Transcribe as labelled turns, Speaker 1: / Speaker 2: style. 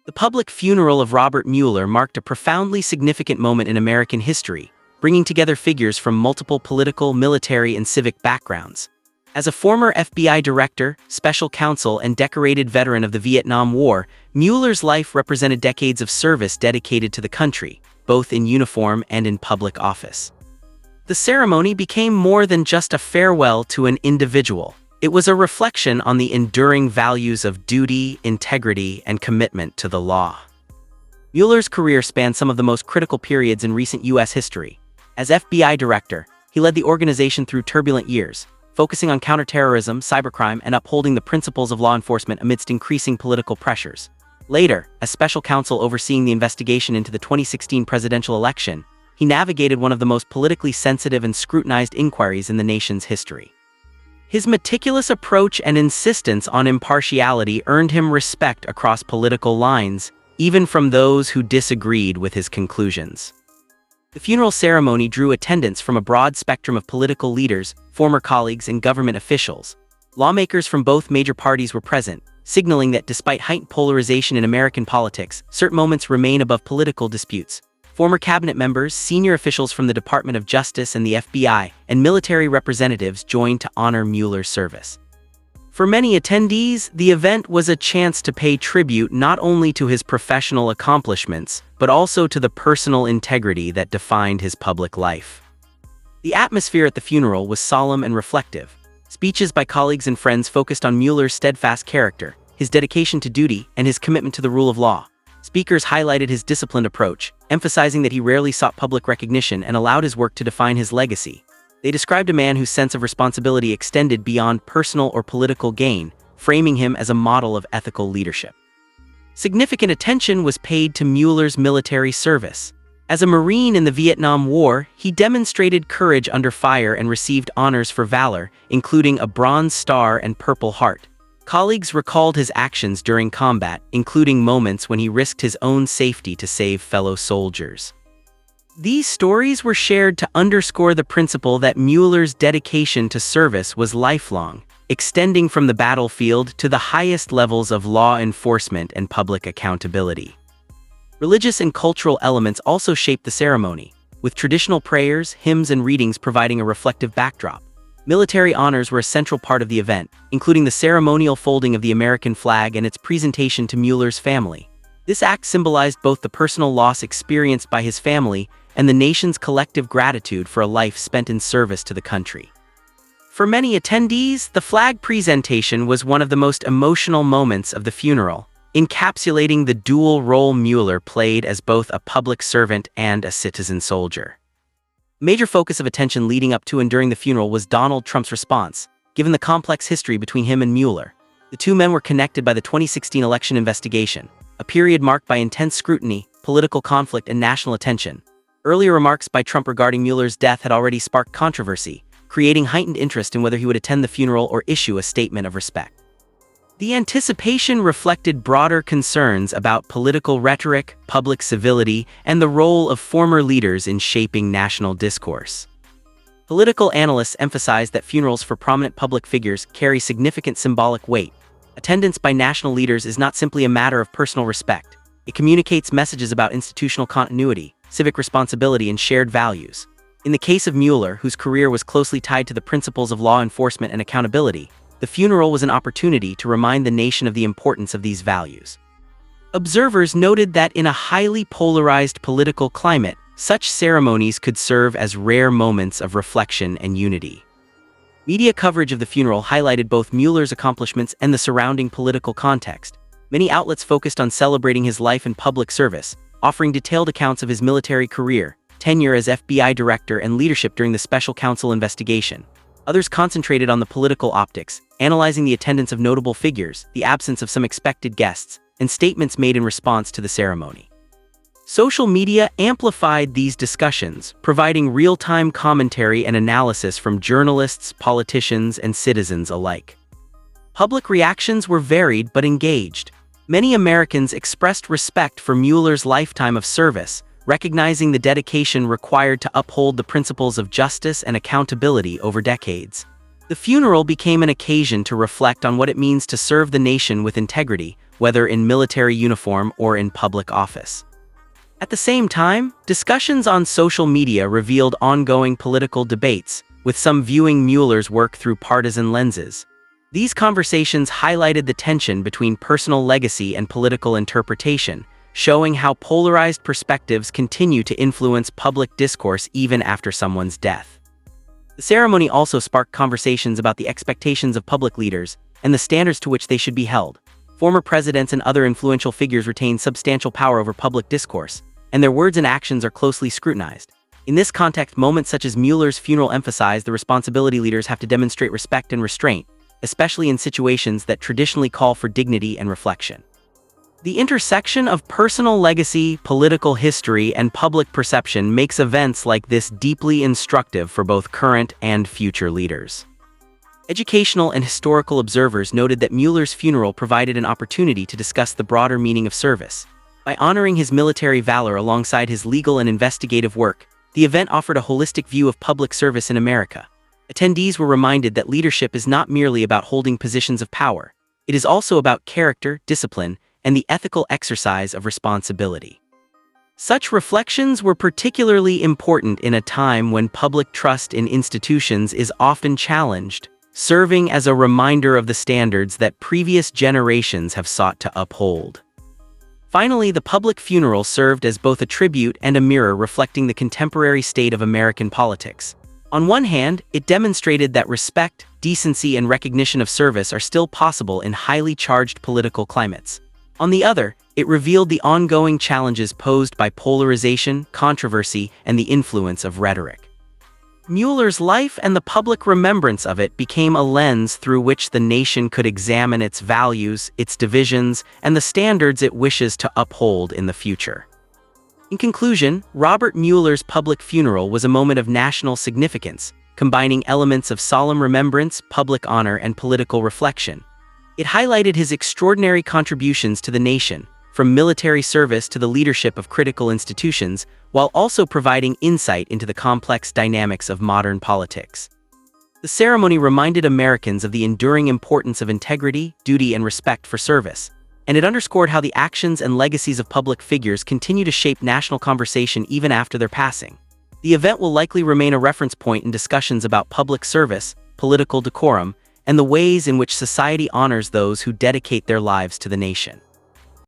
Speaker 1: The public funeral of Robert Mueller marked a profoundly significant moment in American history, bringing together figures from multiple political, military, and civic backgrounds. As a former FBI director, special counsel, and decorated veteran of the Vietnam War, Mueller's life represented decades of service dedicated to the country, both in uniform and in public office. The ceremony became more than just a farewell to an individual. It was a reflection on the enduring values of duty, integrity, and commitment to the law. Mueller's career spanned some of the most critical periods in recent U.S. history. As FBI director, he led the organization through turbulent years, focusing on counterterrorism, cybercrime, and upholding the principles of law enforcement amidst increasing political pressures. Later, as special counsel overseeing the investigation into the 2016 presidential election, he navigated one of the most politically sensitive and scrutinized inquiries in the nation's history. His meticulous approach and insistence on impartiality earned him respect across political lines, even from those who disagreed with his conclusions. The funeral ceremony drew attendance from a broad spectrum of political leaders, former colleagues, and government officials. Lawmakers from both major parties were present, signaling that despite heightened polarization in American politics, certain moments remain above political disputes. Former cabinet members, senior officials from the Department of Justice and the FBI, and military representatives joined to honor Mueller's service. For many attendees, the event was a chance to pay tribute not only to his professional accomplishments, but also to the personal integrity that defined his public life. The atmosphere at the funeral was solemn and reflective. Speeches by colleagues and friends focused on Mueller's steadfast character, his dedication to duty, and his commitment to the rule of law. Speakers highlighted his disciplined approach, emphasizing that he rarely sought public recognition and allowed his work to define his legacy. They described a man whose sense of responsibility extended beyond personal or political gain, framing him as a model of ethical leadership. Significant attention was paid to Mueller's military service. As a Marine in the Vietnam War, he demonstrated courage under fire and received honors for valor, including a Bronze Star and Purple Heart. Colleagues recalled his actions during combat, including moments when he risked his own safety to save fellow soldiers. These stories were shared to underscore the principle that Mueller's dedication to service was lifelong, extending from the battlefield to the highest levels of law enforcement and public accountability. Religious and cultural elements also shaped the ceremony, with traditional prayers, hymns, and readings providing a reflective backdrop. Military honors were a central part of the event, including the ceremonial folding of the American flag and its presentation to Mueller's family. This act symbolized both the personal loss experienced by his family and the nation's collective gratitude for a life spent in service to the country. For many attendees, the flag presentation was one of the most emotional moments of the funeral, encapsulating the dual role Mueller played as both a public servant and a citizen soldier. Major focus of attention leading up to and during the funeral was Donald Trump's response, given the complex history between him and Mueller. The two men were connected by the 2016 election investigation, a period marked by intense scrutiny, political conflict, and national attention. Earlier remarks by Trump regarding Mueller's death had already sparked controversy, creating heightened interest in whether he would attend the funeral or issue a statement of respect. The anticipation reflected broader concerns about political rhetoric, public civility, and the role of former leaders in shaping national discourse. Political analysts emphasized that funerals for prominent public figures carry significant symbolic weight. Attendance by national leaders is not simply a matter of personal respect. It communicates messages about institutional continuity, civic responsibility, and shared values. In the case of Mueller, whose career was closely tied to the principles of law enforcement and accountability, the funeral was an opportunity to remind the nation of the importance of these values. Observers noted that in a highly polarized political climate, such ceremonies could serve as rare moments of reflection and unity. Media coverage of the funeral highlighted both Mueller's accomplishments and the surrounding political context. Many outlets focused on celebrating his life and public service, offering detailed accounts of his military career, tenure as FBI director, and leadership during the Special Counsel investigation. Others concentrated on the political optics, analyzing the attendance of notable figures, the absence of some expected guests, and statements made in response to the ceremony. Social media amplified these discussions, providing real-time commentary and analysis from journalists, politicians, and citizens alike. Public reactions were varied but engaged. Many Americans expressed respect for Mueller's lifetime of service, recognizing the dedication required to uphold the principles of justice and accountability over decades. The funeral became an occasion to reflect on what it means to serve the nation with integrity, whether in military uniform or in public office. At the same time, discussions on social media revealed ongoing political debates, with some viewing Mueller's work through partisan lenses. These conversations highlighted the tension between personal legacy and political interpretation, showing how polarized perspectives continue to influence public discourse even after someone's death. The ceremony also sparked conversations about the expectations of public leaders and the standards to which they should be held. Former presidents and other influential figures retain substantial power over public discourse, and their words and actions are closely scrutinized. In this context, moments such as Mueller's funeral emphasize the responsibility leaders have to demonstrate respect and restraint, especially in situations that traditionally call for dignity and reflection. The intersection of personal legacy, political history, and public perception makes events like this deeply instructive for both current and future leaders. Educational and historical observers noted that Mueller's funeral provided an opportunity to discuss the broader meaning of service. By honoring his military valor alongside his legal and investigative work, the event offered a holistic view of public service in America. Attendees were reminded that leadership is not merely about holding positions of power. It is also about character, discipline, and the ethical exercise of responsibility. Such reflections were particularly important in a time when public trust in institutions is often challenged, serving as a reminder of the standards that previous generations have sought to uphold. Finally, the public funeral served as both a tribute and a mirror reflecting the contemporary state of American politics. On one hand, it demonstrated that respect, decency, and recognition of service are still possible in highly charged political climates. On the other, it revealed the ongoing challenges posed by polarization, controversy, and the influence of rhetoric. Mueller's life and the public remembrance of it became a lens through which the nation could examine its values, its divisions, and the standards it wishes to uphold in the future. In conclusion, Robert Mueller's public funeral was a moment of national significance, combining elements of solemn remembrance, public honor, and political reflection. It highlighted his extraordinary contributions to the nation, from military service to the leadership of critical institutions, while also providing insight into the complex dynamics of modern politics. The ceremony reminded Americans of the enduring importance of integrity, duty, and respect for service, and it underscored how the actions and legacies of public figures continue to shape national conversation even after their passing. The event will likely remain a reference point in discussions about public service, political decorum, and the ways in which society honors those who dedicate their lives to the nation.